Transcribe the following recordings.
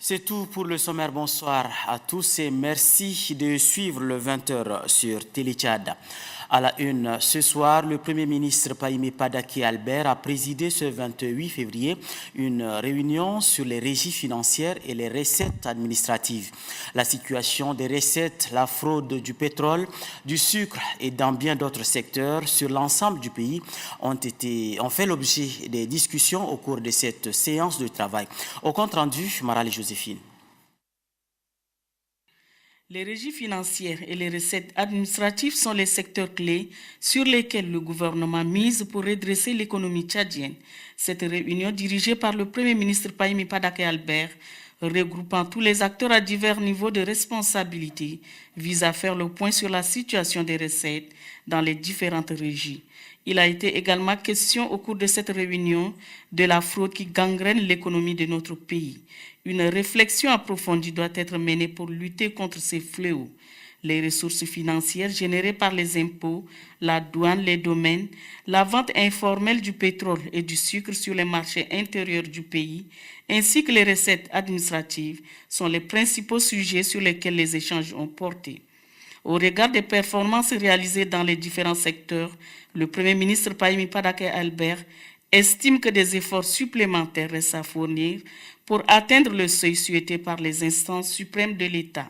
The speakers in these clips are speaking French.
C'est tout pour le sommaire. Bonsoir à tous et merci de suivre le 20h sur Télétchad. À la une, ce soir, le Premier ministre Pahimé Padake Albert a présidé ce 28 février une réunion sur les régies financières et les recettes administratives. La situation des recettes, la fraude du pétrole, du sucre et dans bien d'autres secteurs sur l'ensemble du pays ont fait l'objet des discussions au cours de cette séance de travail. Au compte rendu, Marali Joséphine. Les régies financières et les recettes administratives sont les secteurs clés sur lesquels le gouvernement mise pour redresser l'économie tchadienne. Cette réunion dirigée par le Premier ministre Pahimé Padake Albert, regroupant tous les acteurs à divers niveaux de responsabilité, vise à faire le point sur la situation des recettes dans les différentes régies. Il a été également question au cours de cette réunion de la fraude qui gangrène l'économie de notre pays. Une réflexion approfondie doit être menée pour lutter contre ces fléaux. Les ressources financières générées par les impôts, la douane, les domaines, la vente informelle du pétrole et du sucre sur les marchés intérieurs du pays, ainsi que les recettes administratives sont les principaux sujets sur lesquels les échanges ont porté. Au regard des performances réalisées dans les différents secteurs, le Premier ministre Pahimé Padake Albert estime que des efforts supplémentaires restent à fournir pour atteindre le seuil souhaité par les instances suprêmes de l'État.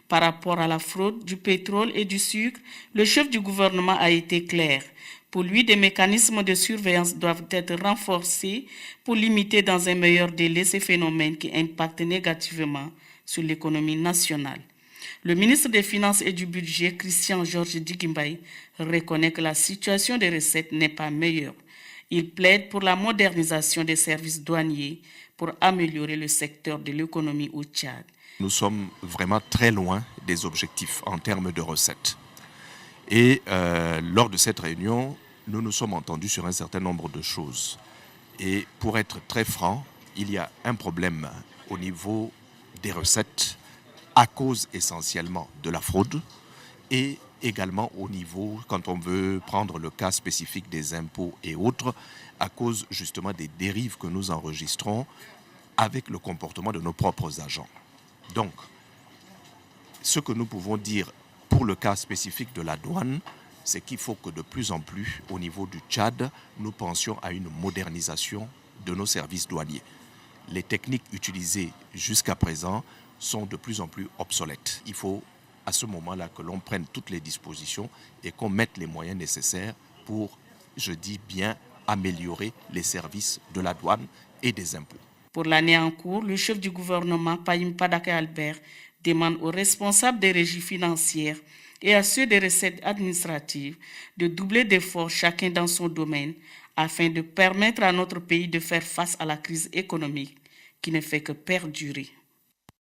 Par rapport à la fraude du pétrole et du sucre, le chef du gouvernement a été clair. Pour lui, des mécanismes de surveillance doivent être renforcés pour limiter dans un meilleur délai ces phénomènes qui impactent négativement sur l'économie nationale. Le ministre des Finances et du Budget, Christian Georges Dikimbaye, reconnaît que la situation des recettes n'est pas meilleure. Il plaide pour la modernisation des services douaniers pour améliorer le secteur de l'économie au Tchad. Nous sommes vraiment très loin des objectifs en termes de recettes. Et lors de cette réunion, nous nous sommes entendus sur un certain nombre de choses. Et pour être très franc, il y a un problème au niveau des recettes à cause essentiellement de la fraude et également au niveau, quand on veut prendre le cas spécifique des impôts et autres, à cause justement des dérives que nous enregistrons avec le comportement de nos propres agents. Donc, ce que nous pouvons dire pour le cas spécifique de la douane, c'est qu'il faut que de plus en plus, au niveau du Tchad, nous pensions à une modernisation de nos services douaniers. Les techniques utilisées jusqu'à présent sont de plus en plus obsolètes. Il faut à ce moment-là que l'on prenne toutes les dispositions et qu'on mette les moyens nécessaires pour, je dis bien, améliorer les services de la douane et des impôts. Pour l'année en cours, le chef du gouvernement, Pahimé Padake Albert, demande aux responsables des régies financières et à ceux des recettes administratives de doubler d'efforts chacun dans son domaine afin de permettre à notre pays de faire face à la crise économique qui ne fait que perdurer.